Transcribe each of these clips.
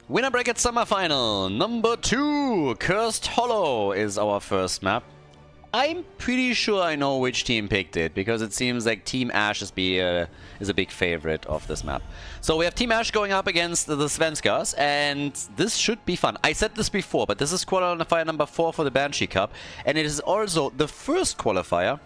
Winner Bracket Summerfinal number 2, Cursed Hollow is our first map. I'm pretty sure I know which team picked it, because it seems like Team Ash is a big favorite of this map. So we have Team Ash going up against the Svenskas, and this should be fun. I said this before, but this is qualifier number 4 for the Banshee Cup, and it is also the first qualifier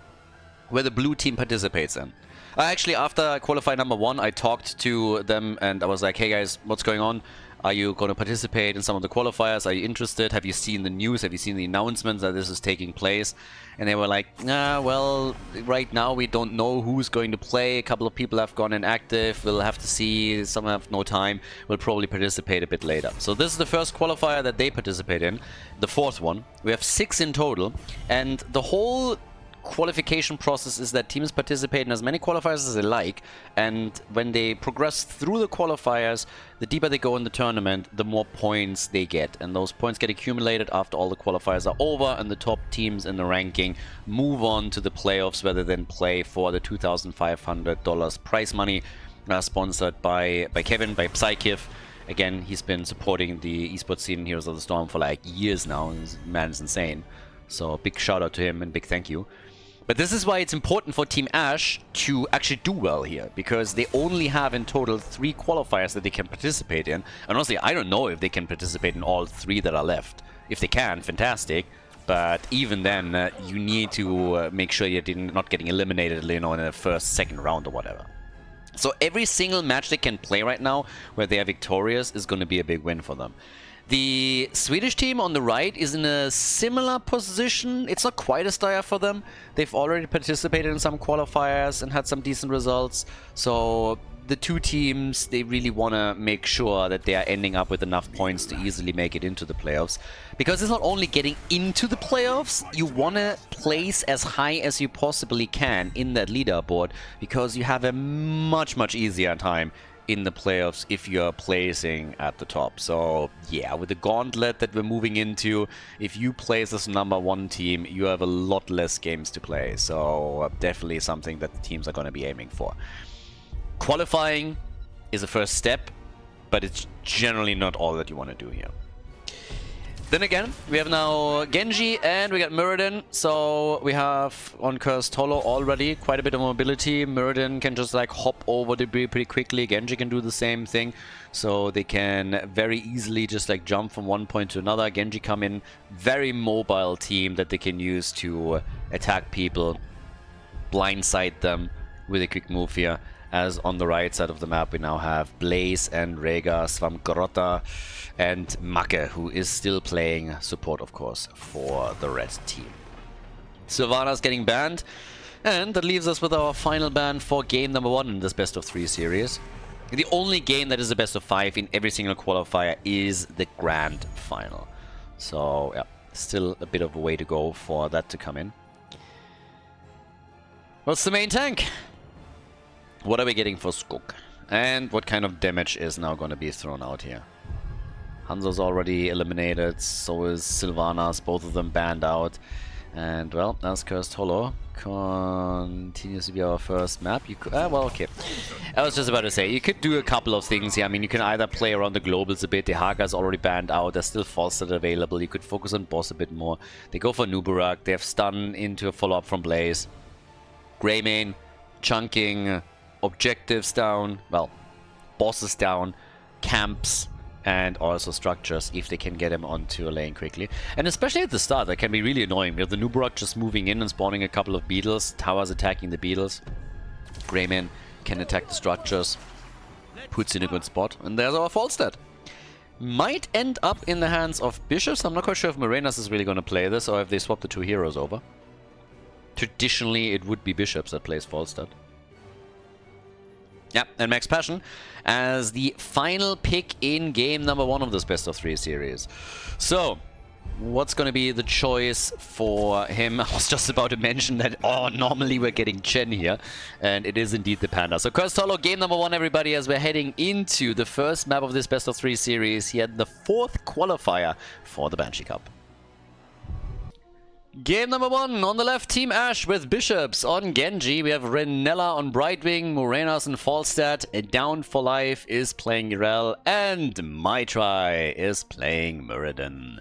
where the blue team participates in. Actually, after qualifier number 1, I talked to them and I was like, hey guys, what's going on? Are you going to participate in some of the qualifiers? Are you interested? Have you seen the news? Have you seen the announcements that this is taking place? And they were like, well, right now we don't know who's going to play. A couple of people have gone inactive. We'll have to see. Some have no time. We'll probably participate a bit later. So this is the first qualifier that they participate in. The 4th one. We have 6 in total. And the whole qualification process is that teams participate in as many qualifiers as they like, and when they progress through the qualifiers, the deeper they go in the tournament, the more points they get, and those points get accumulated after all the qualifiers are over, and the top teams in the ranking move on to the playoffs, where they then play for the $2,500 prize money, sponsored by Kevin, by Psychiv. Again, he's been supporting the esports scene in Heroes of the Storm for like years now, and man is insane. So big shout out to him and big thank you. But this is why it's important for Team Ash to actually do well here, because they only have in total 3 qualifiers that they can participate in. And honestly, I don't know if they can participate in all 3 that are left. If they can, fantastic. But even then, you need to make sure you're not getting eliminated, you know, in the first, second round or whatever. So every single match they can play right now where they are victorious is going to be a big win for them. The Swedish team on the right is in a similar position. It's not quite as dire for them. They've already participated in some qualifiers and had some decent results. So the 2 teams, they really want to make sure that they are ending up with enough points to easily make it into the playoffs. Because it's not only getting into the playoffs, you want to place as high as you possibly can in that leaderboard, because you have a much, much easier time in the playoffs if you're placing at the top. So yeah, with the gauntlet that we're moving into, if you place as number 1 team, you have a lot less games to play. So definitely something that the teams are going to be aiming for. Qualifying is a first step, but it's generally not all that you want to do here. Then again, we have now Genji and we got Muradin. So we have on Cursed Hollow already quite a bit of mobility. Muradin can just like hop over debris pretty quickly. Genji can do the same thing. So they can very easily just like jump from one point to another. Genji come in, very mobile team that they can use to attack people, blindside them with a quick move here. As on the right side of the map we now have Blaze and Rega, Svamgrota and Make, who is still playing support, of course, for the red team. Sylvana's getting banned, and that leaves us with our final ban for game number 1 in this best of 3 series. The only game that is a best of 5 in every single qualifier is the grand final. So yeah, still a bit of a way to go for that to come in. What's the main tank? What are we getting for Skog? And what kind of damage is now going to be thrown out here? Hanzo's already eliminated, so is Sylvanas, both of them banned out. And well, that's Cursed Hollow. Continues to be our first map. You could, well, okay. I was just about to say, you could do a couple of things here. I mean, you can either play around the globals a bit. The Haga's already banned out. There's still Falstad available. You could focus on boss a bit more. They go for Nuburak. They have stun into a follow-up from Blaze. Greymane, chunking, objectives down, well, bosses down, camps, and also structures if they can get him onto a lane quickly. And especially at the start, that can be really annoying. We have the Nuburak just moving in and spawning a couple of beetles, towers attacking the beetles. Greymane can attack the structures, puts in a good spot, and there's our Falstad. Might end up in the hands of Bishops. I'm not quite sure if Morenas is really going to play this, or if they swap the 2 heroes over. Traditionally, it would be Bishops that plays Falstad. Yeah, and Max Passion as the final pick in game number 1 of this best of 3 series. So, what's going to be the choice for him? I was just about to mention that, oh, normally we're getting Chen here, and it is indeed the Panda. So, Cursed Hollow, game number 1, everybody, as we're heading into the first map of this best of 3 series. He had the 4th qualifier for the Banshee Cup. Game number 1 on the left, Team Ash with Bishops on Genji. We have Renella on Brightwing, Morenas and Falstad. Down for Life is playing Yrel, and Maitri is playing Muradin.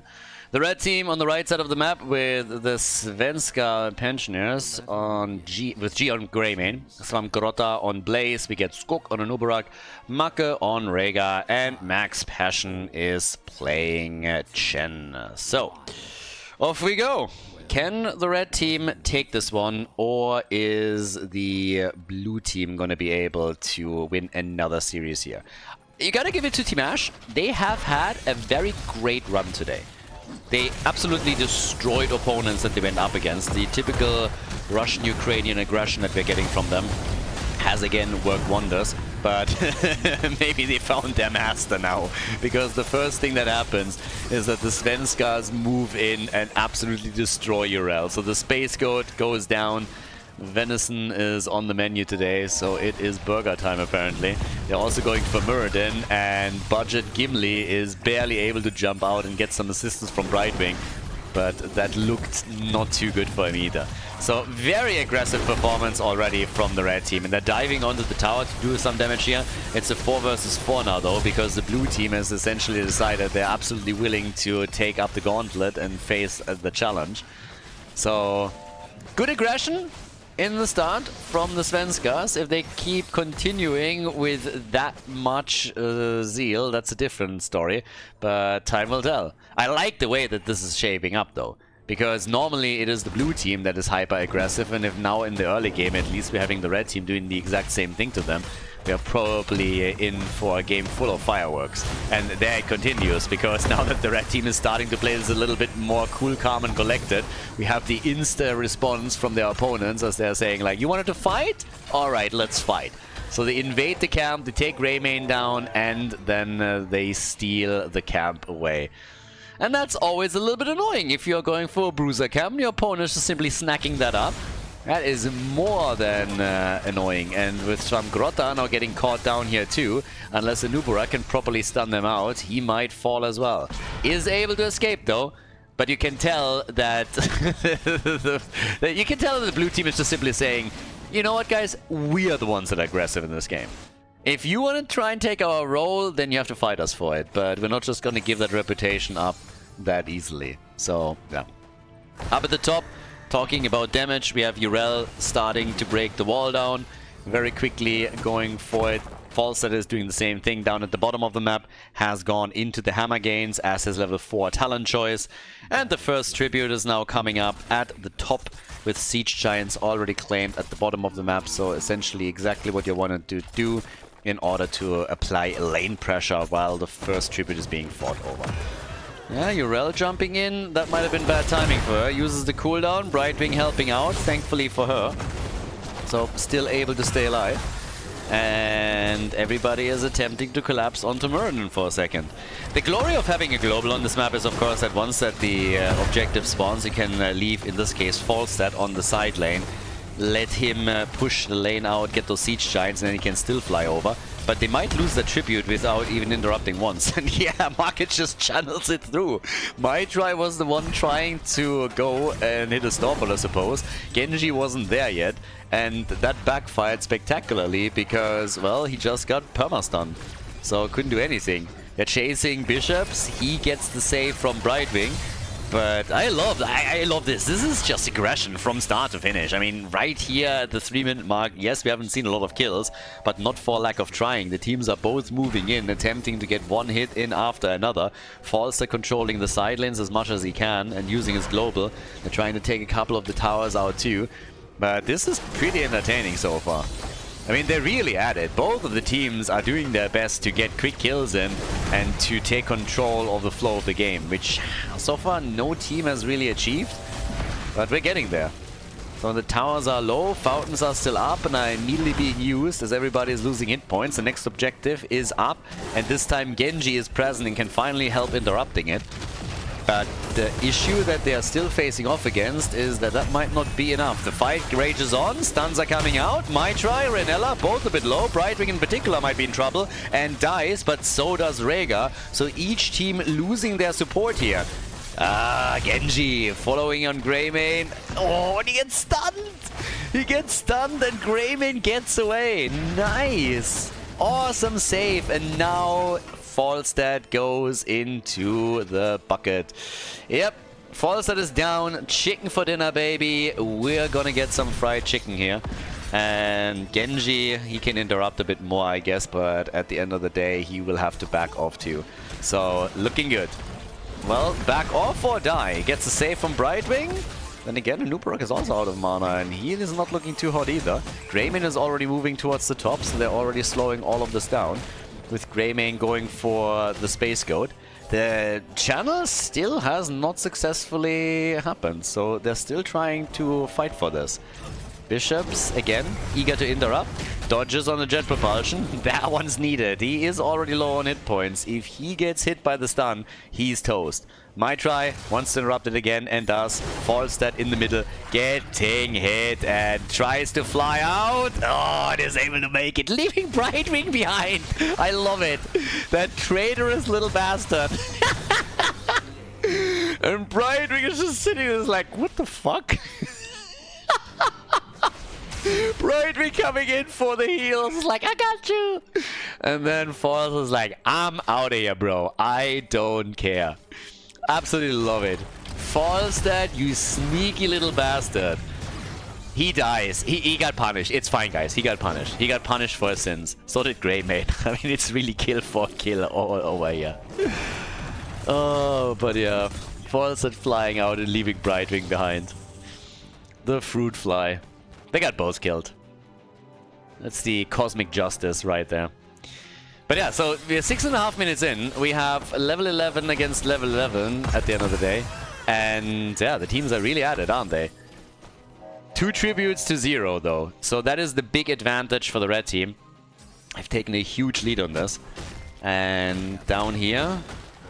The red team on the right side of the map with the Svenska pensioners on with G on Greymane, Slamgrota on Blaze, we get Skok on Anubarak, Make on Rega, and Max Passion is playing Chen. So, off we go. Can the red team take this one, or is the blue team going to be able to win another series here? You gotta give it to Team Ash. They have had a very great run today. They absolutely destroyed opponents that they went up against. The typical Russian-Ukrainian aggression that we're getting from them has again worked wonders, but maybe they found their master now, because the first thing that happens is that the Svenskas move in and absolutely destroy Yrel. So the Space Goat goes down. Venison is on the menu today, so it is burger time apparently. They're also going for Muradin, and Budget Gimli is barely able to jump out and get some assistance from Brightwing, but that looked not too good for him either. So very aggressive performance already from the red team, and they're diving onto the tower to do some damage here. It's a 4 versus 4 now though, because the blue team has essentially decided they're absolutely willing to take up the gauntlet and face the challenge. So good aggression in the start from the Svenskas. If they keep continuing with that much zeal, that's a different story, but time will tell. I like the way that this is shaping up though, because normally it is the blue team that is hyper aggressive, and if now in the early game at least we're having the red team doing the exact same thing to them, we are probably in for a game full of fireworks. And there it continues, because now that the red team is starting to play this a little bit more cool, calm and collected, we have the insta response from their opponents as they're saying like, you wanted to fight? Alright, let's fight. So they invade the camp, they take Greymane down, and then they steal the camp away. And that's always a little bit annoying if you're going for a bruiser camp and your opponent is just simply snacking that up. That is more than annoying, and with Slamgrota now getting caught down here too, unless Anubura can properly stun them out, he might fall as well. Is able to escape though, but you can tell that the blue team is just simply saying, you know what guys, we are the ones that are aggressive in this game. If you want to try and take our role, then you have to fight us for it, but we're not just going to give that reputation up that easily. So yeah, up at the top, talking about damage, we have Yrel starting to break the wall down, very quickly going for it. Falstad is doing the same thing down at the bottom of the map, has gone into the hammer gains as his level 4 talent choice. And the first tribute is now coming up at the top with Siege Giants already claimed at the bottom of the map. So essentially exactly what you wanted to do in order to apply lane pressure while the first tribute is being fought over. Yeah, Yrel jumping in, that might have been bad timing for her. Uses the cooldown, Brightwing helping out, thankfully for her. So still able to stay alive. And everybody is attempting to collapse onto Muradin for a second. The glory of having a global on this map is of course that once that the objective spawns, you can leave, in this case, Falstad on the side lane. Let him push the lane out, get those Siege Giants, and then he can still fly over. But they might lose the tribute without even interrupting once. And yeah, Market just channels it through. Maitri was the one trying to go and hit a snowball, I suppose. Genji wasn't there yet. And that backfired spectacularly because, well, he just got perma-stunned. So couldn't do anything. They're chasing Bishops. He gets the save from Brightwing. But I love this. This is just aggression from start to finish. I mean, right here at the 3-minute mark, yes, we haven't seen a lot of kills, but not for lack of trying. The teams are both moving in, attempting to get one hit in after another. Falster controlling the side lanes as much as he can and using his global. They're trying to take a couple of the towers out too. But this is pretty entertaining so far. I mean, they're really at it. Both of the teams are doing their best to get quick kills in and to take control of the flow of the game, which so far no team has really achieved, but we're getting there. So the towers are low, fountains are still up and are immediately being used as everybody is losing hit points. The next objective is up, and this time Genji is present and can finally help interrupting it. But the issue that they are still facing off against is that that might not be enough. The fight rages on, stuns are coming out, Maitri, Renella, both a bit low. Brightwing in particular might be in trouble and dies, but so does Rega. So each team losing their support here. Genji following on Greymane. Oh, and he gets stunned! He gets stunned and Greymane gets away. Nice! Awesome save. And now Falstad goes into the bucket. Yep. Falstad is down. Chicken for dinner, baby. We're gonna get some fried chicken here. And Genji, he can interrupt a bit more, I guess, but at the end of the day, he will have to back off too. So, looking good. Well, back off or die. Gets a save from Brightwing. Then again, Nubarok is also out of mana, and he is not looking too hot either. Greymane is already moving towards the top, so they're already slowing all of this down. With Greymane going for the Space Goat. The channel still has not successfully happened, so they're still trying to fight for this. Bishops, again, eager to interrupt. Dodges on the jet propulsion. That one's needed. He is already low on hit points. If he gets hit by the stun, he's toast. My try wants to interrupt it again and does. Falstad in the middle, getting hit and tries to fly out. Oh, and is able to make it, leaving Brightwing behind. I love it. That traitorous little bastard. And Brightwing is just sitting there like, what the fuck? Brightwing coming in for the heals, like, I got you! And then Falls is like, I'm out of here, bro. I don't care. Absolutely love it. Falstad, you sneaky little bastard. He dies. He got punished. It's fine, guys. He got punished. He got punished for his sins. So did Greymane. I mean, it's really kill for kill all over here. Oh, but yeah. Falstad flying out and leaving Brightwing behind. The fruit fly. They got both killed. That's the cosmic justice right there. But yeah, so we're 6.5 minutes in. We have level 11 against level 11 at the end of the day. And yeah, the teams are really at it, aren't they? 2 tributes to 0 though. So that is the big advantage for the red team. I've taken a huge lead on this. And down here,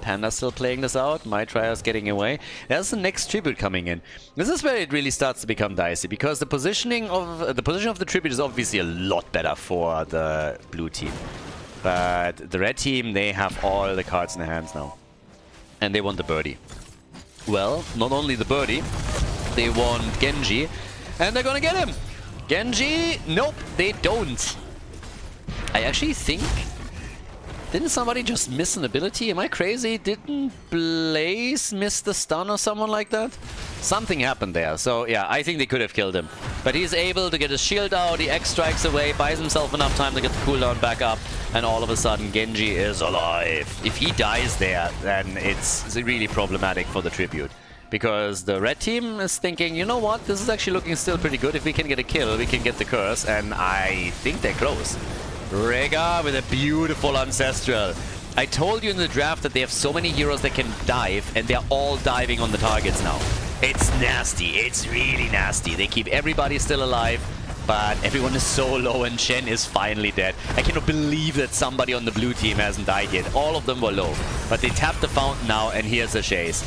Panda still playing this out. My Trials getting away. There's the next tribute coming in. This is where it really starts to become dicey, because the position of the tribute is obviously a lot better for the blue team. But the red team, they have all the cards in their hands now. And they want the birdie. Well, not only the birdie, they want Genji. And they're gonna get him! Genji! Nope, they don't. I actually think... Didn't somebody just miss an ability? Am I crazy? Didn't Blaze miss the stun or someone like that? Something happened there. So yeah, I think they could have killed him. But he's able to get his shield out, he X-strikes away, buys himself enough time to get the cooldown back up, and all of a sudden Genji is alive. If he dies there, then it's really problematic for the tribute. Because the red team is thinking, you know what, this is actually looking still pretty good. If we can get a kill, we can get the curse, and I think they're close. Rega with a beautiful Ancestral. I told you in the draft that they have so many heroes that can dive, and they're all diving on the targets now. It's nasty. It's really nasty. They keep everybody still alive, but everyone is so low, and Shen is finally dead. I cannot believe that somebody on the blue team hasn't died yet. All of them were low, but they tapped the fountain now, and here's a chase.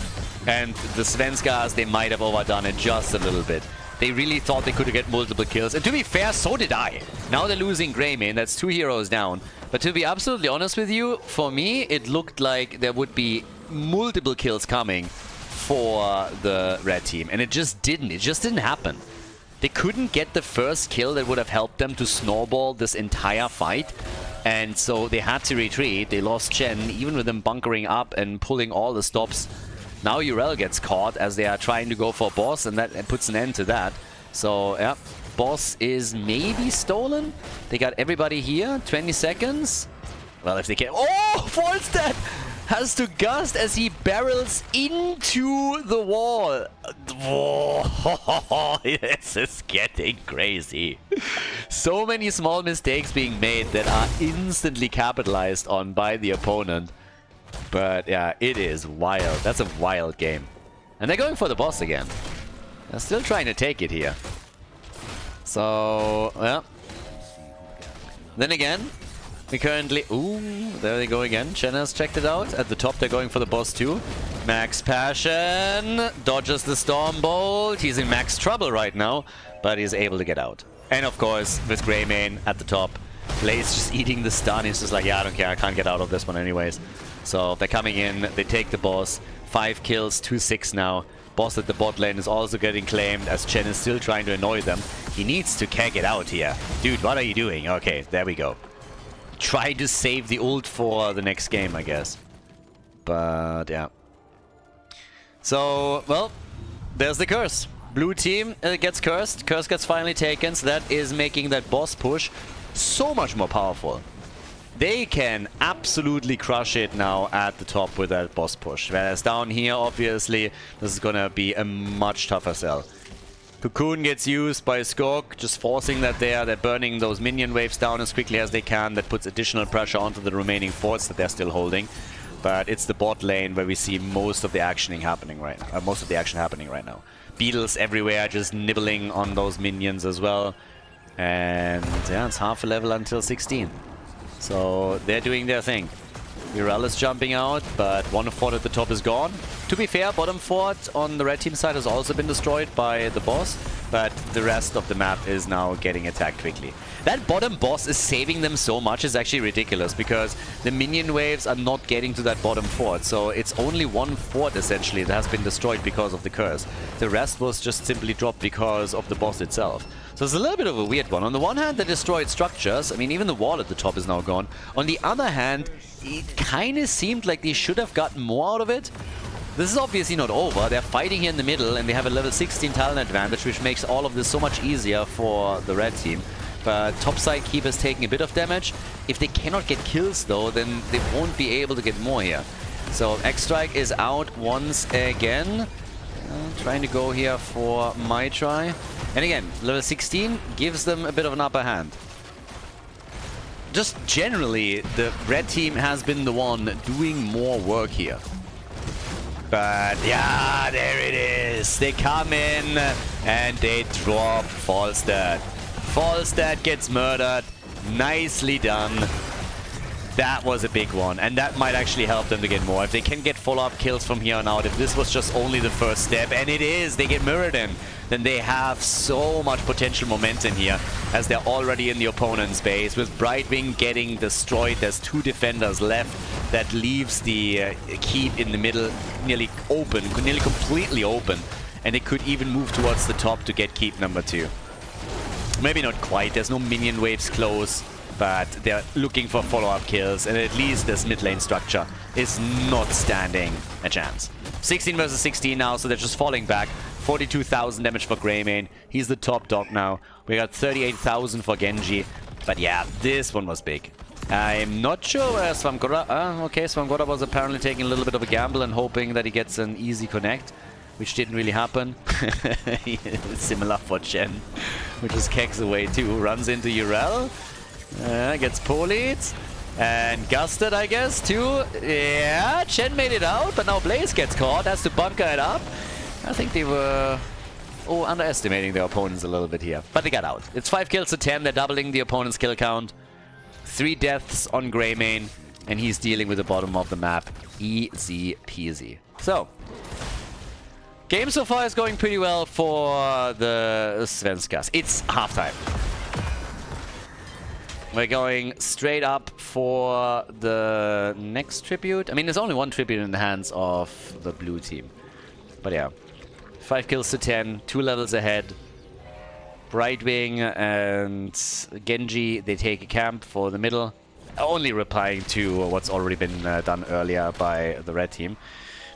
And the Svenskas, they might have overdone it just a little bit. They really thought they could get multiple kills. And to be fair, so did I. Now they're losing Greymane. That's 2 heroes down. But to be absolutely honest with you, for me, it looked like there would be multiple kills coming for the red team. And it just didn't. It just didn't happen. They couldn't get the first kill that would have helped them to snowball this entire fight. And so they had to retreat. They lost Chen, even with them bunkering up and pulling all the stops. Now Urel gets caught as they are trying to go for boss, and that puts an end to that. So, yeah, boss is maybe stolen. They got everybody here, 20 seconds. Well, if they can... Oh, Falstad has to gust as he barrels into the wall. Whoa, this is getting crazy. So many small mistakes being made that are instantly capitalized on by the opponent. But yeah, it is wild. That's a wild game. And they're going for the boss again. They're still trying to take it here. So, yeah. Then again, we currently... Ooh, there they go again. Chen has checked it out. At the top, they're going for the boss too. Max Passion dodges the Storm Bolt. He's in max trouble right now, but he's able to get out. And of course, with Greymane at the top, Blaze just eating the stun. He's just like, yeah, I don't care. I can't get out of this one anyways. So they're coming in, they take the boss. 5 kills, 2-6 now. Boss at the bot lane is also getting claimed as Chen is still trying to annoy them. He needs to keg it out here. Dude, what are you doing? Okay, there we go. Try to save the ult for the next game, I guess. But yeah. So, well, there's the curse. Blue team gets cursed. Curse gets finally taken, so that is making that boss push so much more powerful. They can absolutely crush it now at the top with that boss push. Whereas down here, obviously, this is gonna be a much tougher sell. Cocoon gets used by Skog, just forcing that there. They're burning those minion waves down as quickly as they can. That puts additional pressure onto the remaining forts that they're still holding. But it's the bot lane where we see most of the action happening right now. Beetles everywhere, just nibbling on those minions as well. And yeah, it's half a level until 16. So they're doing their thing. Virel is jumping out, but one fort at the top is gone. To be fair, bottom fort on the red team side has also been destroyed by the boss, but the rest of the map is now getting attacked quickly. That bottom boss is saving them so much is actually ridiculous, because the minion waves are not getting to that bottom fort. So it's only one fort essentially that has been destroyed because of the curse. The rest was just simply dropped because of the boss itself. So it's a little bit of a weird one. On the one hand, they destroyed structures. I mean, even the wall at the top is now gone. On the other hand, it kind of seemed like they should have gotten more out of it. This is obviously not over. They're fighting here in the middle, and they have a level 16 talent advantage, which makes all of this so much easier for the red team. But topside keeper's taking a bit of damage. If they cannot get kills, though, then they won't be able to get more here. So X-Strike is out once again. Trying to go here for my try. And again, level 16 gives them a bit of an upper hand. Just generally, the red team has been the one doing more work here. But yeah, there it is. They come in and they drop Falstad. Falstad gets murdered. Nicely done. That was a big one, and that might actually help them to get more. If they can get follow-up kills from here on out, if this was just only the first step, and it is, they get mirrored in, then they have so much potential momentum here, as they're already in the opponent's base. With Brightwing getting destroyed, there's 2 defenders left. That leaves the keep in the middle nearly open, nearly completely open, and they could even move towards the top to get keep number 2. Maybe not quite, there's no minion waves close, but they're looking for follow-up kills, and at least this mid lane structure is not standing a chance. 16 versus 16 now, so they're just falling back. 42,000 damage for Greymane. He's the top dog now. We got 38,000 for Genji. But yeah, this one was big. I'm not sure where Swamgora... okay, Swamgora was apparently taking a little bit of a gamble and hoping that he gets an easy connect, which didn't really happen. Similar for Chen, which just kicks away too. Runs into Urel. Gets polied. And Gusted, I guess, too. Yeah, Chen made it out, but now Blaze gets caught. Has to bunker it up. I think they were underestimating their opponents a little bit here. But they got out. It's 5 kills to 10. They're doubling the opponent's kill count. 3 deaths on Greymane. And he's dealing with the bottom of the map. Easy peasy. So, game so far is going pretty well for the Svenskas. It's halftime. We're going straight up for the next tribute. I mean, there's only one tribute in the hands of the blue team. But yeah, 5 kills to 10, 2 levels ahead. Brightwing and Genji, they take a camp for the middle. Only replying to what's already been done earlier by the red team.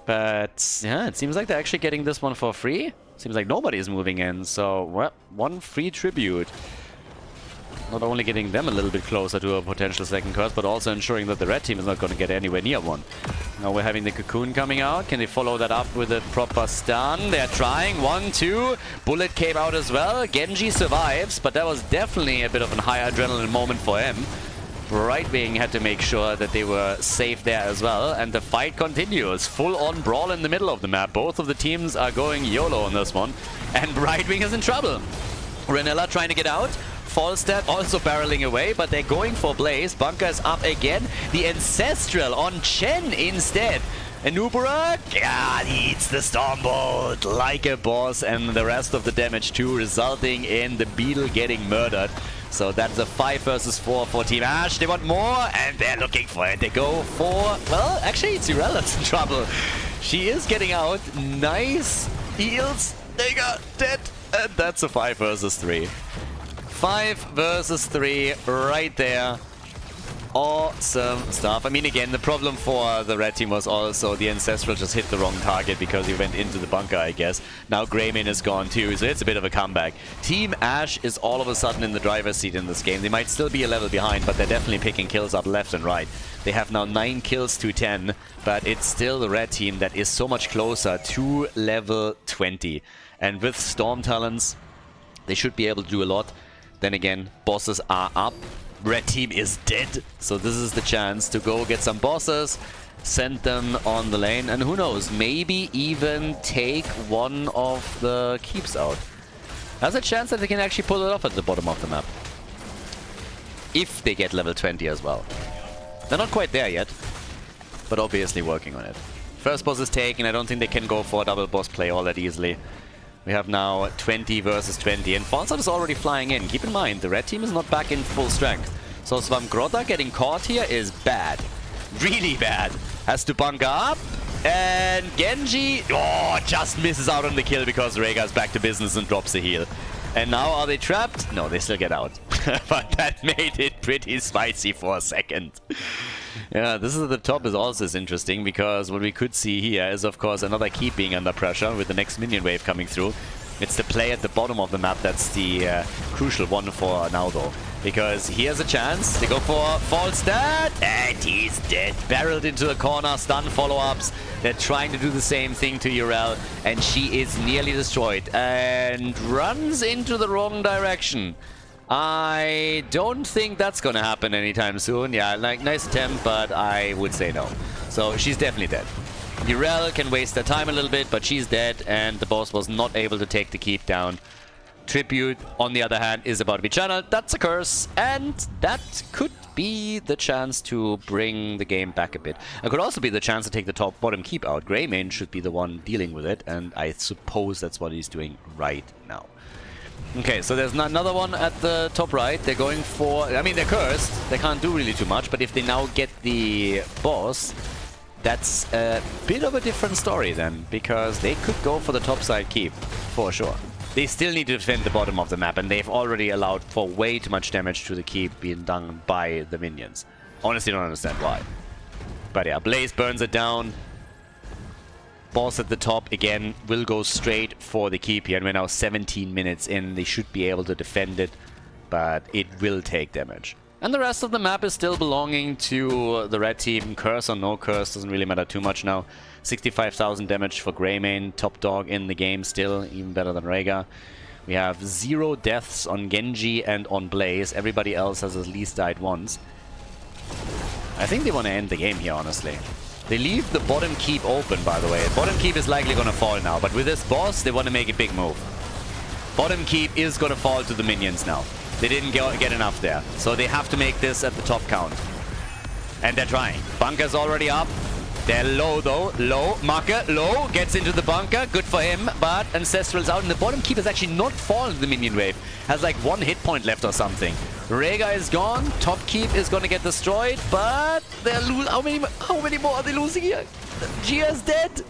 But yeah, it seems like they're actually getting this one for free. Seems like nobody is moving in, so well, one free tribute. Not only getting them a little bit closer to a potential second curse, but also ensuring that the red team is not going to get anywhere near one. Now we're having the Cocoon coming out. Can they follow that up with a proper stun? They're trying. 1, 2. Bullet came out as well. Genji survives, but that was definitely a bit of a high adrenaline moment for him. Brightwing had to make sure that they were safe there as well, and the fight continues. Full-on brawl in the middle of the map. Both of the teams are going YOLO on this one, and Brightwing is in trouble. Renella trying to get out. Falstad also barreling away, but they're going for Blaze. Bunker is up again. The Ancestral on Chen instead. Anubura, God, eats the Stormbolt like a boss, and the rest of the damage too, resulting in the Beetle getting murdered. So that's a 5 versus 4 for Team Ash. They want more, and they're looking for it. They go for... Well, actually, Zirel that's in trouble. She is getting out. Nice heals. They got dead. And that's a 5 versus 3. 5 versus 3 right there. Awesome stuff. I mean, again, the problem for the red team was also the Ancestral just hit the wrong target because he went into the bunker, I guess. Now Greymane is gone too, so it's a bit of a comeback. Team Ash is all of a sudden in the driver's seat in this game. They might still be a level behind, but they're definitely picking kills up left and right. They have now 9 kills to 10, but it's still the red team that is so much closer to level 20. And with Storm Talons, they should be able to do a lot. Then again, bosses are up. Red team is dead, so this is the chance to go get some bosses, send them on the lane, and who knows, maybe even take one of the keeps out. There's a chance that they can actually pull it off at the bottom of the map. If they get level 20 as well. They're not quite there yet, but obviously working on it. First boss is taken. I don't think they can go for a double boss play all that easily. We have now 20 versus 20, and Falstad is already flying in. Keep in mind, the red team is not back in full strength. So Svamgrota getting caught here is bad. Really bad. Has to bunker up, and Genji, just misses out on the kill because Rhaegar's back to business and drops the heal. And now are they trapped? No, they still get out. But that made it pretty spicy for a second. Yeah, this is at the top is also interesting because what we could see here is, of course, another keep being under pressure with the next minion wave coming through. It's the play at the bottom of the map that's the crucial one for now, though. Because here's a chance. They go for Falstad, and he's dead. Barreled into the corner, stun follow-ups. They're trying to do the same thing to Yrel, and she is nearly destroyed and runs into the wrong direction. I don't think that's gonna happen anytime soon. Yeah, like, nice attempt, but I would say no. So she's definitely dead. Yrel can waste her time a little bit, but she's dead, and the boss was not able to take the keep down. Tribute, on the other hand, is about to be channeled. That's a curse, and that could be the chance to bring the game back a bit. It could also be the chance to take the top bottom keep out. Greymane should be the one dealing with it, and I suppose that's what he's doing right now. Okay, so there's another one at the top right. They're going for... I mean, they're cursed. They can't do really too much, but if they now get the boss, that's a bit of a different story then, because they could go for the top side keep, for sure. They still need to defend the bottom of the map, and they've already allowed for way too much damage to the keep being done by the minions. Honestly, don't understand why. But yeah, Blaze burns it down. Boss at the top, again, will go straight for the keep here, and we're now 17 minutes in. They should be able to defend it, but it will take damage. And the rest of the map is still belonging to the red team. Curse or no curse, doesn't really matter too much now. 65,000 damage for Greymane, top dog in the game still, even better than Rhaegar. We have 0 deaths on Genji and on Blaze. Everybody else has at least died once. I think they want to end the game here, honestly. They leave the bottom keep open, by the way. Bottom keep is likely going to fall now, but with this boss, they want to make a big move. Bottom keep is going to fall to the minions now. They didn't get enough there, so they have to make this at the top count. And they're trying. Bunker's already up. They're low, though. Low. Marker, low. Gets into the bunker. Good for him, but Ancestral's out. And the bottom keep has actually not fallen to the minion wave. Has like 1 hit point left or something. Rhaegar is gone. Top keep is going to get destroyed, but they're how many more are they losing here? Gia's dead.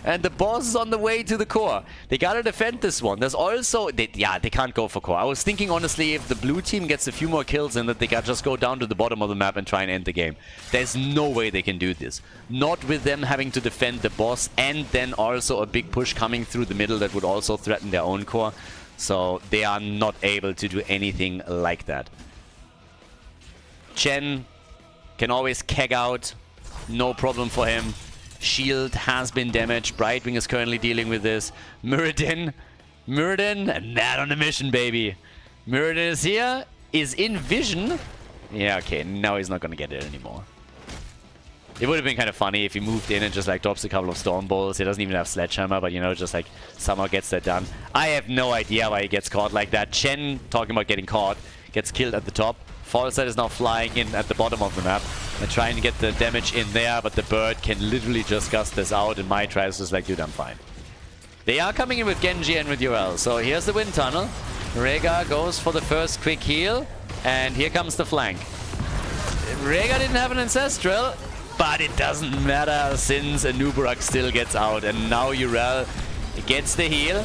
And the boss is on the way to the core. They gotta defend this one. There's also... they can't go for core. I was thinking, honestly, if the blue team gets a few more kills in that, they gotta just go down to the bottom of the map and try and end the game. There's no way they can do this. Not with them having to defend the boss, and then also a big push coming through the middle that would also threaten their own core. So they are not able to do anything like that. Chen can always keg out. No problem for him. Shield has been damaged. Brightwing is currently dealing with this. Muradin, mad on a mission, baby. Muradin is here, is in vision. Yeah, okay, now he's not gonna get it anymore. It would have been kind of funny if he moved in and just like drops a couple of storm balls. He doesn't even have sledgehammer, but you know, just like somehow gets that done. I have no idea why he gets caught like that. Chen, talking about getting caught, gets killed at the top. Falstad is now flying in at the bottom of the map. They're trying to get the damage in there, but the bird can literally just gust this out, and my tries just like, dude, I'm fine. They are coming in with Genji and with Yrel, so here's the wind tunnel. Rhaegar goes for the first quick heal, and here comes the flank. Rhaegar didn't have an Ancestral, but it doesn't matter since Anubarak still gets out, and now Yrel gets the heal.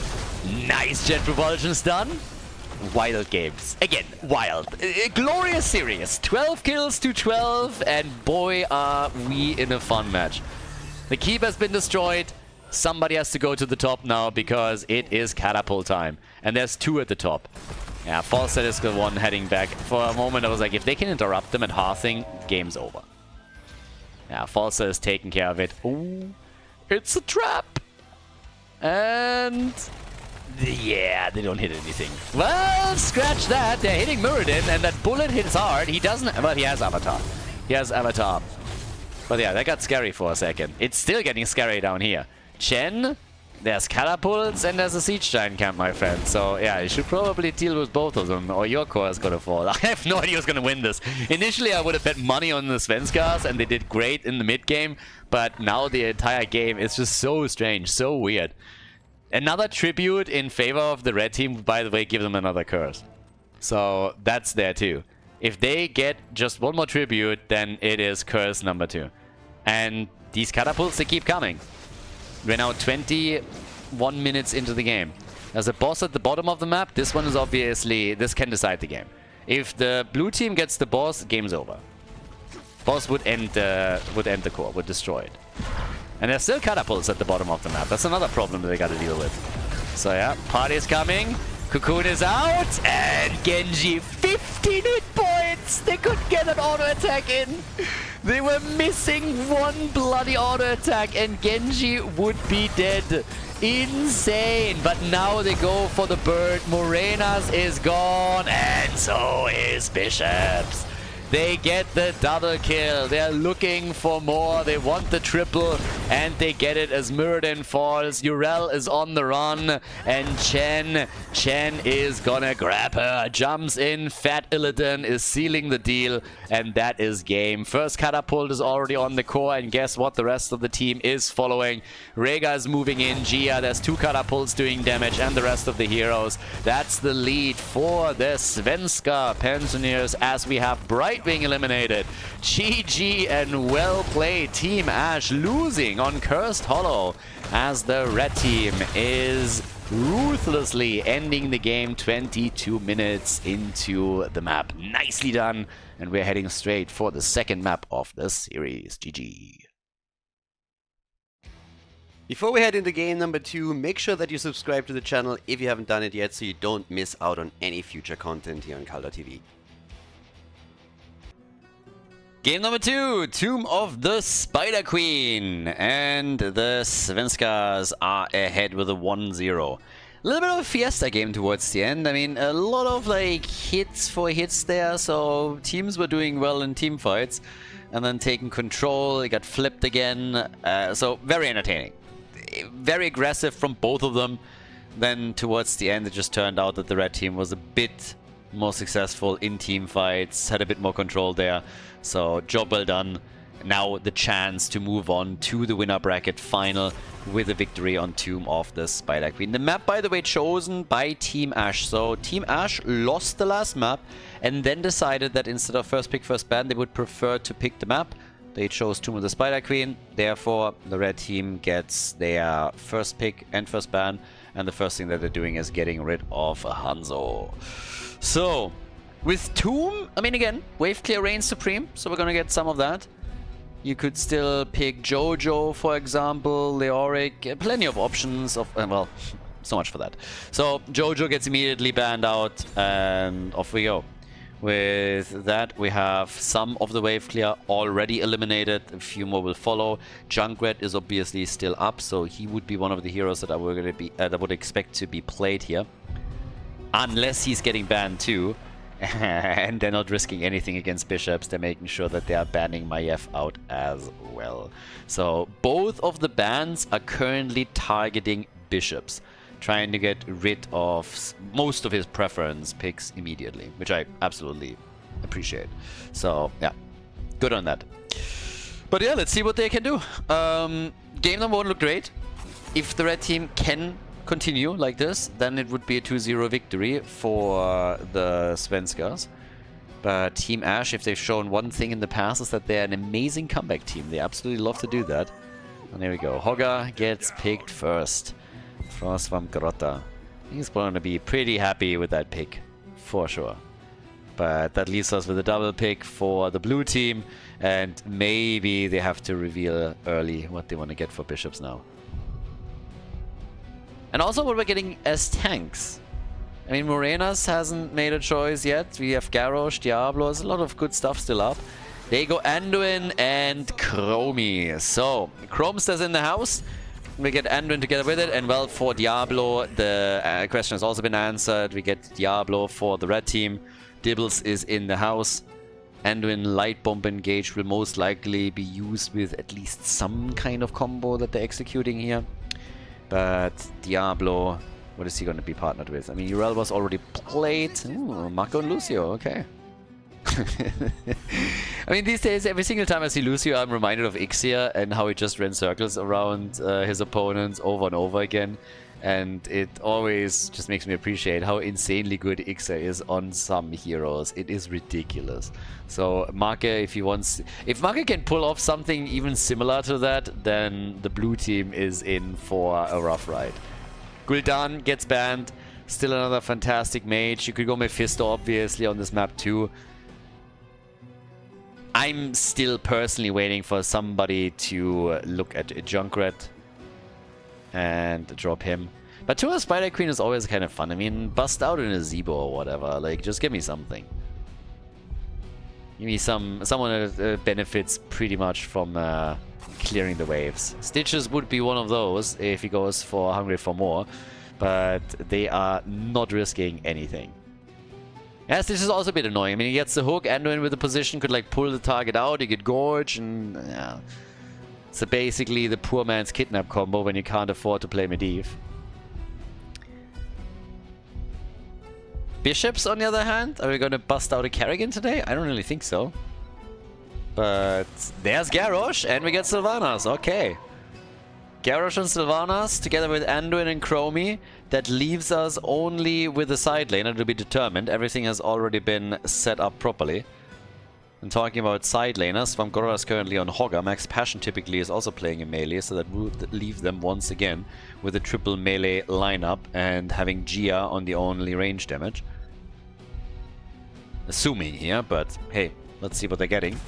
Nice jet propulsion's done. Wild games. Again, wild. A glorious series. 12 kills to 12, and boy are we in a fun match. The keep has been destroyed. Somebody has to go to the top now because it is catapult time. And there's 2 at the top. Yeah, Falset is the one heading back. For a moment I was like, if they can interrupt them at Hearthing, game's over. Yeah, Falset is taking care of it. Ooh, it's a trap. And yeah, they don't hit anything. Well, scratch that. They're hitting Muradin, and that bullet hits hard. He doesn't, but he has Avatar. He has Avatar. But yeah, that got scary for a second. It's still getting scary down here. Chen, there's catapults, and there's a siege giant camp, my friend. So yeah, you should probably deal with both of them, or your core is gonna fall. I have no idea who's gonna win this. Initially, I would have bet money on the Svenskas, and they did great in the mid game. But now the entire game is just so strange, so weird. Another tribute in favor of the red team, by the way, give them another curse. So that's there too. If they get just one more tribute, then it is curse number 2. And these catapults, they keep coming. We're now 21 minutes into the game. There's a boss at the bottom of the map. This one is obviously, this can decide the game. If the blue team gets the boss, game's over. Boss would end the core, would destroy it. And there's still catapults at the bottom of the map. That's another problem that they gotta deal with. So yeah, party's coming. Cocoon is out. And Genji, 15 hit points! They couldn't get an auto attack in. They were missing one bloody auto attack and Genji would be dead. Insane. But now they go for the bird. Morenas is gone. And so is Bishops. They get the double kill. They're looking for more. They want the triple. And they get it as Muradin falls. Yrel is on the run. And Chen is gonna grab her. Jumps in. Fat Illidan is sealing the deal. And that is game. First catapult is already on the core. And guess what? The rest of the team is following. Rhaegar is moving in. Gia, there's 2 catapults doing damage. And the rest of the heroes. That's the lead for the Svenska Pensioners as we have Bright being eliminated. GG and well played Team Ash losing on Cursed Hollow as the red team is ruthlessly ending the game 22 minutes into the map. Nicely done. And we're heading straight for the second map of the series. GG. Before we head into game number 2, make sure that you subscribe to the channel if you haven't done it yet so you don't miss out on any future content here on Khaldor TV. Game number 2, Tomb of the Spider Queen. And the Svenskas are ahead with a 1-0. A little bit of a fiesta game towards the end. I mean, a lot of like hits for hits there, so teams were doing well in team fights. And then taking control, it got flipped again. So very entertaining. Very aggressive from both of them. Then towards the end, it just turned out that the red team was a bit more successful in team fights, had a bit more control there. So job well done. Now the chance to move on to the winner bracket final with a victory on Tomb of the Spider Queen. The map, by the way, chosen by Team Ash. So Team Ash lost the last map and then decided that instead of first pick, first ban, they would prefer to pick the map. They chose Tomb of the Spider Queen. Therefore, the red team gets their first pick and first ban. And the first thing that they're doing is getting rid of Hanzo. So, with Tomb, I mean, again, wave clear reigns supreme, so we're gonna get some of that. You could still pick Jojo, for example, Leoric, plenty of options of, well, so much for that. So, Jojo gets immediately banned out, and off we go. With that, we have some of the wave clear already eliminated. A few more will follow. Junkrat is obviously still up, so he would be one of the heroes that I would expect to be played here. Unless he's getting banned too. And they're not risking anything against bishops. They're making sure that they are banning Maiev out as well. So both of the bans are currently targeting bishops, trying to get rid of most of his preference picks immediately, which I absolutely appreciate. So yeah, good on that. But yeah, let's see what they can do. Game number 1 looked great. If the red team can continue like this, then it would be a 2-0 victory for the Svenskas. But Team Ash, if they've shown one thing in the past, is that they're an amazing comeback team. They absolutely love to do that. And there we go. Hogga gets picked first from Svamgrotta. He's going to be pretty happy with that pick, for sure. But that leaves us with a double pick for the blue team. And maybe they have to reveal early what they want to get for bishops now. And also what we're getting as tanks. I mean, Morenas hasn't made a choice yet. We have Garrosh, Diablo. There's a lot of good stuff still up. They go Anduin and Chromie. So, Chromster's in the house. We get Anduin together with it. And well, for Diablo, the question has also been answered. We get Diablo for the red team. Dibbles is in the house. Anduin Light Bomb Engage will most likely be used with at least some kind of combo that they're executing here. But Diablo, what is he going to be partnered with? I mean, Urel was already played. Ooh, Marco and Lucio, okay. I mean, these days, every single time I see Lucio, I'm reminded of Ixia and how he just ran circles around his opponents over and over again. And it always just makes me appreciate how insanely good Ixia is on some heroes. It is ridiculous. So Marke, if Marke can pull off something even similar to that, then the blue team is in for a rough ride. Gul'dan gets banned. Still another fantastic mage. You could go Mephisto, obviously, on this map too. I'm still personally waiting for somebody to look at a Junkrat and drop him. But to a Spider Queen is always kind of fun. I mean, bust out in a Zebo or whatever. Like, just give me something. Give me someone that benefits pretty much from clearing the waves. Stitches would be one of those if he goes for Hungry for More. But they are not risking anything. Yeah, Stitch is also a bit annoying. I mean, he gets the hook, Anduin with the position could like pull the target out, he get Gorge, and yeah. So basically the poor man's kidnap combo when you can't afford to play Medivh. Bishops, on the other hand, are we going to bust out a Kerrigan today? I don't really think so. But there's Garrosh, and we get Sylvanas, okay. Garrosh and Sylvanas together with Anduin and Chromie. That leaves us only with the side lane, and it'll be determined. Everything has already been set up properly. And talking about side laners, Svamgrotta is currently on Hogga. Max Passion typically is also playing in melee, so that would leave them once again with a triple melee lineup and having Gia on the only range damage. Assuming here, but hey, let's see what they're getting.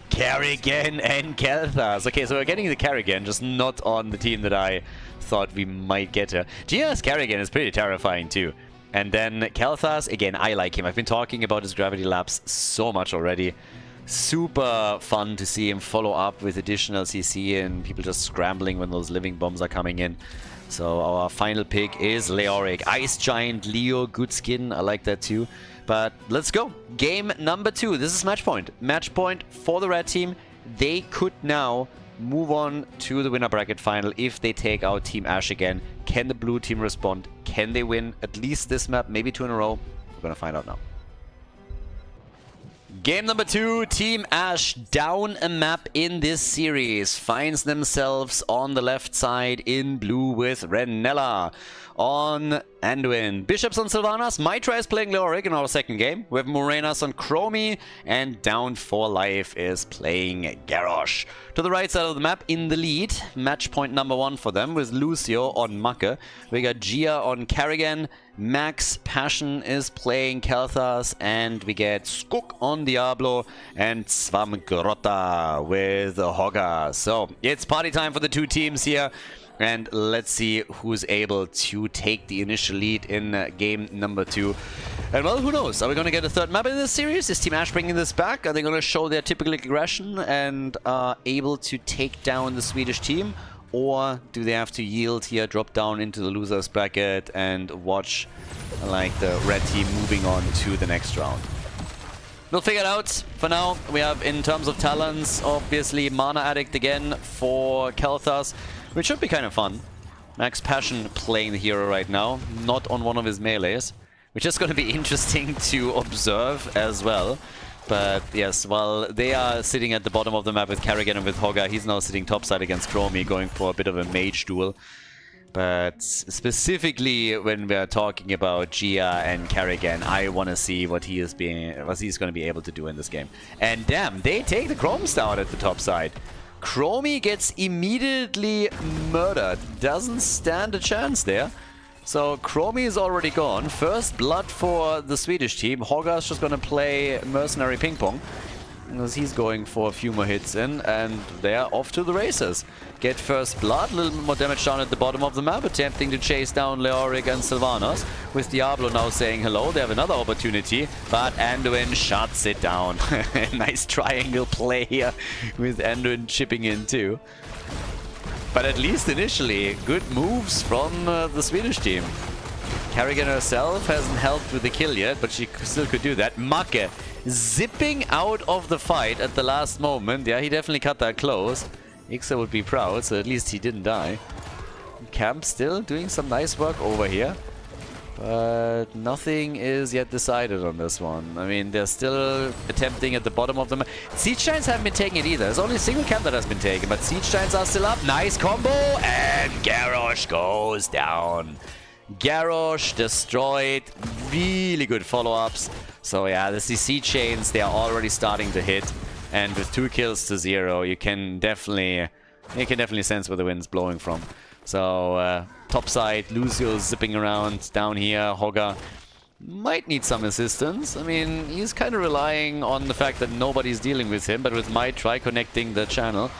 Kerrigan and Kel'Thas. Okay, so we're getting the Kerrigan, just not on the team that I thought we might get her. Gia's Kerrigan is pretty terrifying too. And then Kel'Thas, again, I like him. I've been talking about his gravity lapse so much already. Super fun to see him follow up with additional CC and people just scrambling when those living bombs are coming in. So our final pick is Leoric. Ice Giant Leo, good skin. I like that too. But let's go. Game number 2. This is match point. Match point for the red team. They could now move on to the winner bracket final if they take out Team Ash again. Can the blue team respond? Can they win at least this map? Maybe 2 in a row? We're gonna find out now. Game number 2, Team Ash down a map in this series. Finds themselves on the left side in blue with Renella. On Anduin. Bishops on Sylvanas. Mitra is playing Leoric in our second game. We have Morenas on Chromie. And Down for Life is playing Garrosh. To the right side of the map in the lead. Match point number 1 for them with Lucio on Macke. We got Gia on Kerrigan. Max Passion is playing Kel'Thas. And we get Skuk on Diablo. And Svamgrotta with Hogga. So it's party time for the two teams here. And let's see who's able to take the initial lead in game number 2. And well, who knows? Are we going to get a third map in this series? Is Team Ash bringing this back? Are they going to show their typical aggression and are able to take down the Swedish team? Or do they have to yield here, drop down into the losers bracket and watch like the red team moving on to the next round? We'll figure it out. For now, we have, in terms of talents, obviously Mana Addict again for Kel'Thas, which should be kind of fun. Max Passion playing the hero right now, not on one of his melees, which is going to be interesting to observe as well. But yes, while they are sitting at the bottom of the map with Kerrigan and with Hogga, he's now sitting topside against Chromie, going for a bit of a mage duel. But specifically when we're talking about Gia and Kerrigan, I want to see what he's going to be able to do in this game. And damn, they take the Chromes down at the top side. Chromie gets immediately murdered. Doesn't stand a chance there. So Chromie is already gone. First blood for the Swedish team. Hoggar's just going to play mercenary ping pong, as he's going for a few more hits in, and they're off to the races. Get first blood, a little bit more damage down at the bottom of the map, attempting to chase down Leoric and Sylvanas. With Diablo now saying hello, they have another opportunity, but Anduin shuts it down. Nice triangle play here, with Anduin chipping in too. But at least initially, good moves from the Swedish team. Kerrigan herself hasn't helped with the kill yet, but she still could do that. Macke zipping out of the fight at the last moment. Yeah, he definitely cut that close. Ixa would be proud, so at least he didn't die. Camp still doing some nice work over here. But nothing is yet decided on this one. I mean, they're still attempting at the bottom of the map. Siege Giants haven't been taken either. There's only a single camp that has been taken, but Siege Giants are still up. Nice combo, and Garrosh goes down. Garrosh destroyed. Really good follow-ups. So yeah, the CC chains, they are already starting to hit. And with 2 kills to 0, you can definitely sense where the wind's blowing from. So top side, Lucio zipping around down here. Hoggar might need some assistance. I mean, he's kind of relying on the fact that nobody's dealing with him, but with Might try connecting the channel,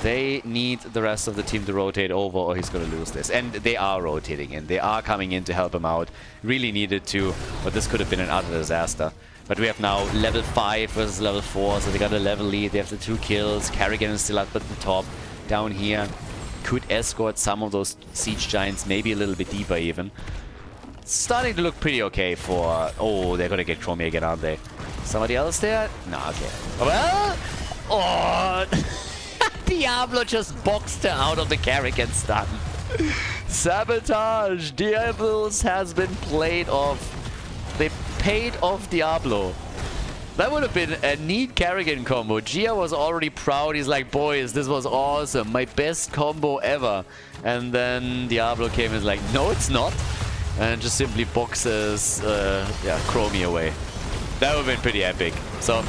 they need the rest of the team to rotate over or he's going to lose this. And they are rotating in. They are coming in to help him out. Really needed to, but this could have been an utter disaster. But we have now level 5 versus level 4, so they got a level lead. They have the 2 kills. Kerrigan is still up at the top. Down here, could escort some of those Siege Giants, maybe a little bit deeper even. It's starting to look pretty okay for... Oh, they're going to get Chromie again, aren't they? Somebody else there? No, okay. Well... Oh... Diablo just boxed her out of the Kerrigan stun. Sabotage! Diablos has been played off. They paid off Diablo. That would have been a neat Kerrigan combo. Gia was already proud. He's like, boys, this was awesome. My best combo ever. And then Diablo came and is like, no, it's not. And just simply boxes Chromie away. That would have been pretty epic. So,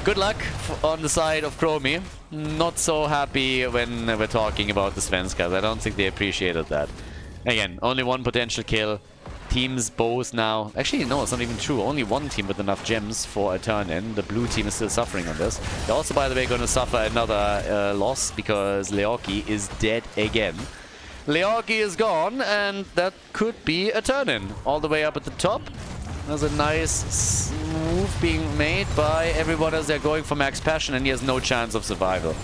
good luck on the side of Chromie. Not so happy when we're talking about the Svenskas. I don't think they appreciated that. Again, only one potential kill. Teams both now... Actually, no, it's not even true. Only one team with enough gems for a turn-in. The blue team is still suffering on this. They're also, by the way, going to suffer another loss because Leoki is dead again. Leoki is gone, and that could be a turn-in. All the way up at the top. There's a nice move being made by everyone as they're going for max passion, and he has no chance of survival.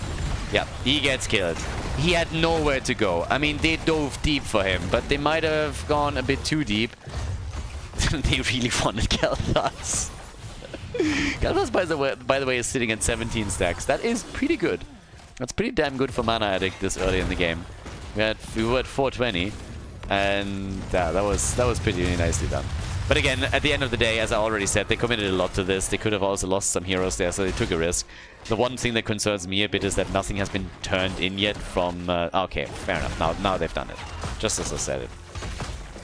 Yeah, he gets killed. He had nowhere to go. I mean, they dove deep for him, but they might have gone a bit too deep. They really wanted Khaldor. Khaldor, by the way, is sitting at 17 stacks. That is pretty good. That's pretty damn good for Mana Addict this early in the game. We were at 420, and yeah, that was pretty nicely done. But again, at the end of the day, as I already said, they committed a lot to this. They could have also lost some heroes there, so they took a risk. The one thing that concerns me a bit is that nothing has been turned in yet from... okay, fair enough. Now they've done it. Just as I said it.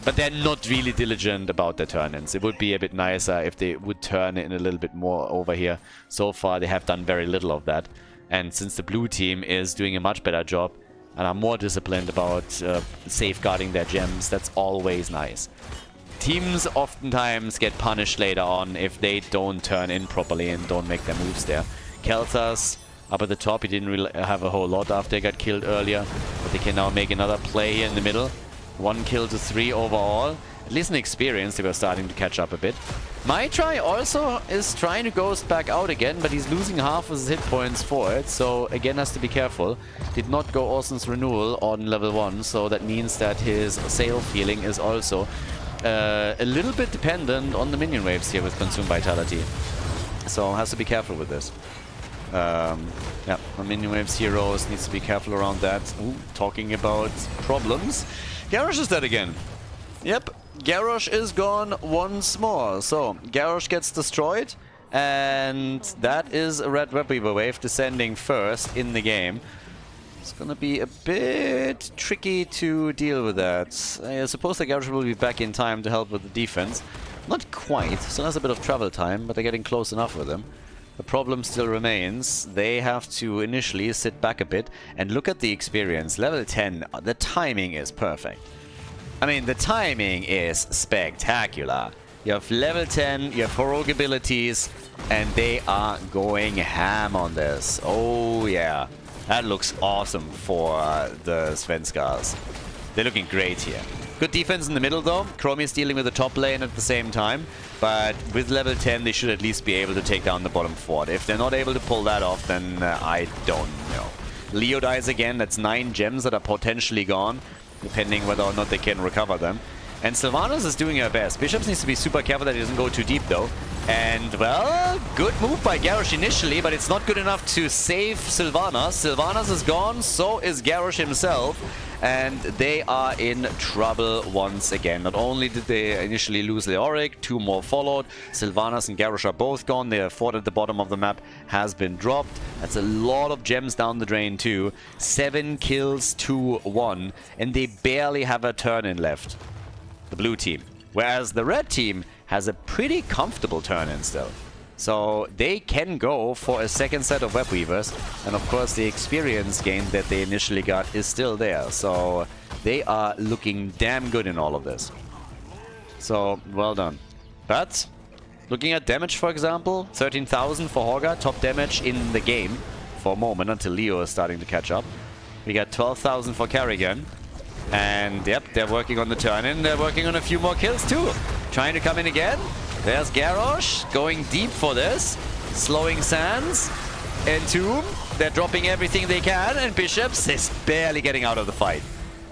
But they're not really diligent about their turn-ins. It would be a bit nicer if they would turn in a little bit more over here. So far, they have done very little of that. And since the blue team is doing a much better job and are more disciplined about safeguarding their gems, that's always nice. Teams oftentimes get punished later on if they don't turn in properly and don't make their moves there. Khaldor's up at the top. He didn't really have a whole lot after he got killed earlier, but they can now make another play here in the middle. 1 kill to 3 overall. At least in experience, they were starting to catch up a bit. Maitri also is trying to ghost back out again, but he's losing half of his hit points for it, so again has to be careful. Did not go Orson's Renewal on level 1, so that means that his sail feeling is also a little bit dependent on the minion waves here with Consume Vitality. So has to be careful with this. Yeah, on minion waves heroes needs to be careful around that. Ooh, talking about problems. Garrosh is dead again. Yep, Garrosh is gone once more. So Garrosh gets destroyed, and that is a Red Webweaver wave descending first in the game. It's gonna be a bit tricky to deal with that. I suppose the Garrosh will be back in time to help with the defense. Not quite, still has a bit of travel time, but they're getting close enough with him. The problem still remains. They have to initially sit back a bit and look at the experience. Level 10, the timing is perfect. I mean, the timing is spectacular. You have level 10, you have heroic abilities, and they are going ham on this. Oh yeah, that looks awesome for the Svenskas. They're looking great here. Good defense in the middle though. Chromie is dealing with the top lane at the same time, but with level 10 they should at least be able to take down the bottom fort. If they're not able to pull that off, then I don't know. Leo dies again. That's 9 gems that are potentially gone, depending whether or not they can recover them. And Sylvanas is doing her best. Bishops needs to be super careful that he doesn't go too deep though. And, well, good move by Garrosh initially, but it's not good enough to save Sylvanas. Sylvanas is gone, so is Garrosh himself. And they are in trouble once again. Not only did they initially lose Leoric, 2 more followed. Sylvanas and Garrosh are both gone. Their fort at the bottom of the map has been dropped. That's a lot of gems down the drain too. 7 kills to 1. And they barely have a turn-in left, the blue team. Whereas the red team has a pretty comfortable turn-in still. So they can go for a second set of web weavers, and of course the experience gain that they initially got is still there. So they are looking damn good in all of this. So well done. But looking at damage, for example, 13,000 for Horga, top damage in the game for a moment until Leo is starting to catch up. We got 12,000 for Kerrigan. And yep, they're working on the turn-in. They're working on a few more kills too. Trying to come in again. There's Garrosh going deep for this. Slowing Sands. Entomb. They're dropping everything they can. And Bishops is barely getting out of the fight.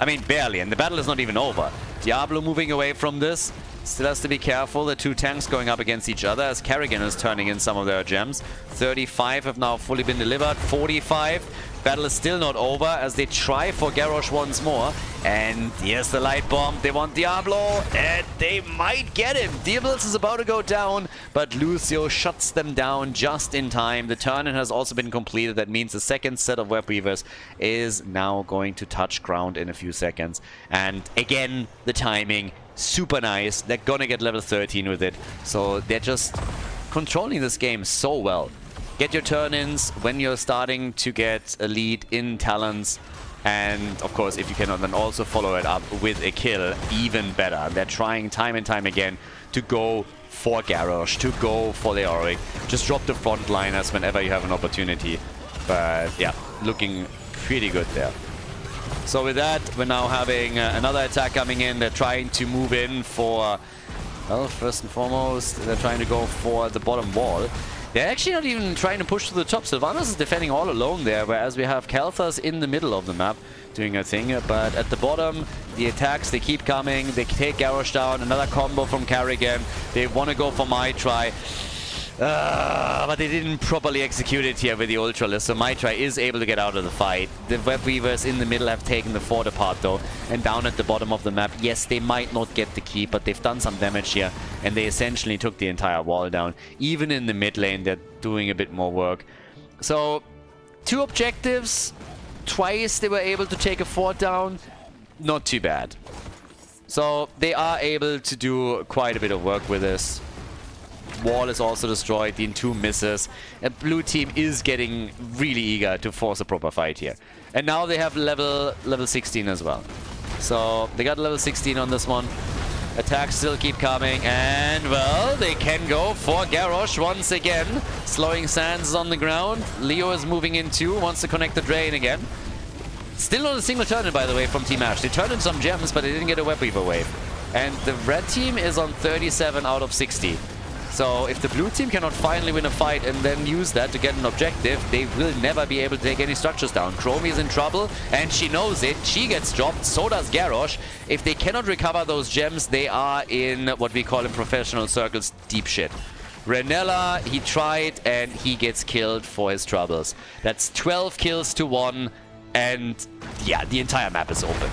I mean, barely. And the battle is not even over. Diablo moving away from this. Still has to be careful. The 2 tanks going up against each other as Kerrigan is turning in some of their gems. 35 have now fully been delivered. 45. Battle is still not over as they try for Garrosh once more. And here's the light bomb. They want Diablo, and they might get him. Diablos is about to go down, but Lucio shuts them down just in time. The turn-in has also been completed. That means the second set of web weavers is now going to touch ground in a few seconds. And again, the timing, super nice. They're gonna get level 13 with it. So they're just controlling this game so well. Get your turn-ins when you're starting to get a lead in talents. And of course, if you can then also follow it up with a kill, even better. They're trying time and time again to go for Garrosh, to go for Leoric. Just drop the frontliners whenever you have an opportunity. But yeah, looking pretty good there. So with that, we're now having another attack coming in. They're trying to move in for, well, first and foremost, they're trying to go for the bottom wall. They're actually not even trying to push to the top. Sylvanas is defending all alone there, whereas we have Kalthas in the middle of the map doing her thing. But at the bottom, the attacks, they keep coming. They take Garrosh down. Another combo from Kerrigan. They want to go for Maitri. But they didn't properly execute it here with the Ultralisk, so Maitri is able to get out of the fight. The Web Weavers in the middle have taken the fort apart though, and down at the bottom of the map, yes, they might not get the keep, but they've done some damage here, and they essentially took the entire wall down. Even in the mid lane, they're doing a bit more work. So, 2 objectives, twice they were able to take a fort down, not too bad. So, they are able to do quite a bit of work with this. Wall is also destroyed, the Entomb misses, and blue team is getting really eager to force a proper fight here. And now they have level 16 as well. So they got level 16 on this one. Attacks still keep coming, and well, they can go for Garrosh once again. Slowing Sands is on the ground. Leo is moving in too, wants to connect the drain again. Still not a single turn-in, by the way, from Team Ash. They turned in some gems, but they didn't get a Web Weaver wave. And the red team is on 37 out of 60. So if the blue team cannot finally win a fight and then use that to get an objective, they will never be able to take any structures down. Chromie is in trouble, and she knows it. She gets dropped, so does Garrosh. If they cannot recover those gems, they are in what we call in professional circles deep shit. Renella, he tried, and he gets killed for his troubles. That's 12 kills to 1, and yeah, the entire map is open.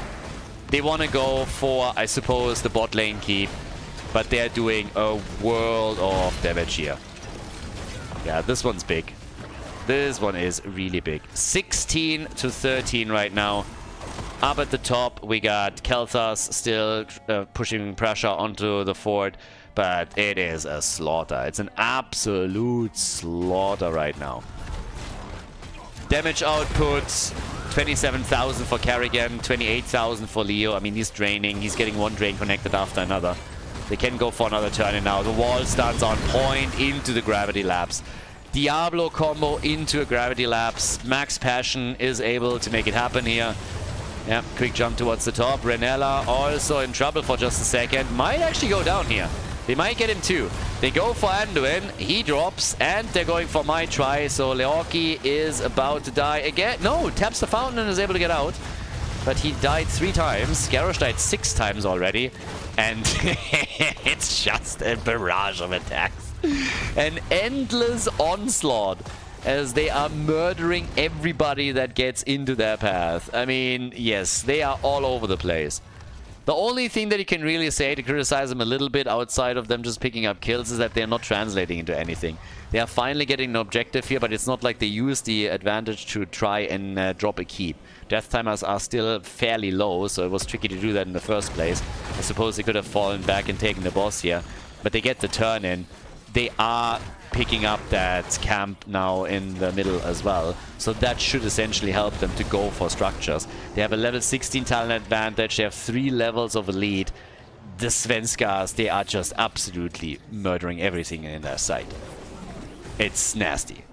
They want to go for, I suppose, the bot lane keep. But they're doing a world of damage here. Yeah, this one's big. This one is really big. 16 to 13 right now. Up at the top, we got Khaldor still pushing pressure onto the fort, but it is a slaughter. It's an absolute slaughter right now. Damage output, 27,000 for Kerrigan, 28,000 for Leo. I mean, he's draining. He's getting one drain connected after another. They can go for another turn in now. The wall stands on point into the gravity lapse. Diablo combo into a gravity lapse. Max Passion is able to make it happen here. Yeah, quick jump towards the top. Renella also in trouble for just a second. Might actually go down here. They might get him too. They go for Anduin. He drops, and they're going for my try. So Leoki is about to die again. No, taps the fountain and is able to get out. But he died 3 times. Garrosh died 6 times already. And it's just a barrage of attacks. An endless onslaught as they are murdering everybody that gets into their path. I mean, yes, they are all over the place. The only thing that you can really say to criticize them a little bit outside of them just picking up kills is that they're not translating into anything. They are finally getting an objective here, but it's not like they use the advantage to try and drop a keep. Death timers are still fairly low, so it was tricky to do that in the first place. I suppose they could have fallen back and taken the boss here, but they get the turn in. They are picking up that camp now in the middle as well, so that should essentially help them to go for structures. They have a level 16 talent advantage, they have 3 levels of elite. The Svenskas, they are just absolutely murdering everything in their sight. It's nasty.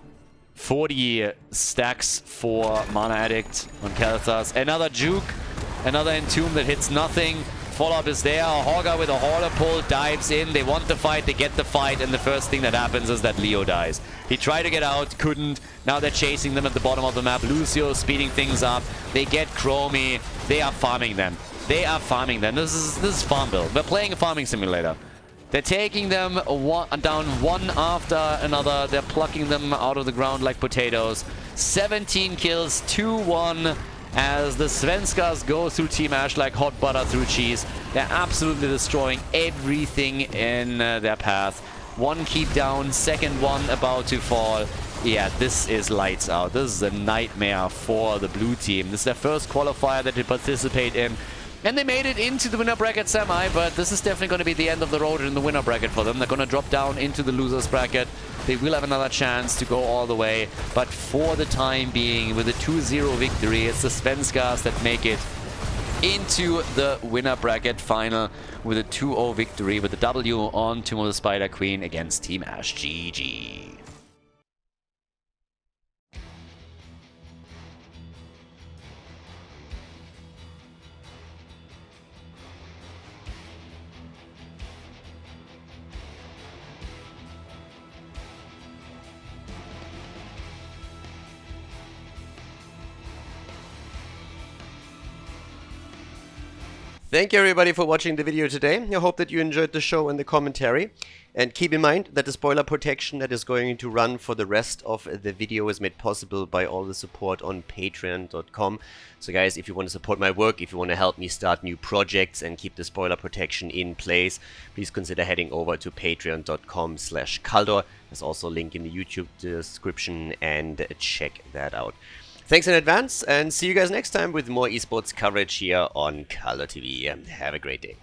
40 stacks for Mana Addict on Khaldor. Another juke, another entomb that hits nothing. Follow-up is there. Hogger with a hauler pull dives in. They want the fight, they get the fight, and the first thing that happens is that Leo dies. He tried to get out, couldn't. Now they're chasing them at the bottom of the map. Lucio speeding things up. They get Chromie. They are farming them. They are farming them. This is farm build. We're playing a farming simulator. They're taking them down one after another. They're plucking them out of the ground like potatoes. 17 kills, 2-1. As the Svenskas go through Team Ash like hot butter through cheese. They're absolutely destroying everything in their path. One keep down, second one about to fall. Yeah, this is lights out. This is a nightmare for the blue team. This is their first qualifier that they participate in. And they made it into the winner bracket semi, but this is definitely going to be the end of the road in the winner bracket for them. They're going to drop down into the losers bracket. They will have another chance to go all the way, but for the time being, with a 2-0 victory, it's the Svenskas that make it into the winner bracket final with a 2-0 victory with a W on Tomb of the Spider Queen against Team Ash. GG. Thank you everybody for watching the video today. I hope that you enjoyed the show and the commentary. And keep in mind that the spoiler protection that is going to run for the rest of the video is made possible by all the support on patreon.com. So guys, if you want to support my work, if you want to help me start new projects and keep the spoiler protection in place, please consider heading over to patreon.com/Khaldor. There's also a link in the YouTube description, and check that out. Thanks in advance, and see you guys next time with more esports coverage here on Khaldor TV. Have a great day.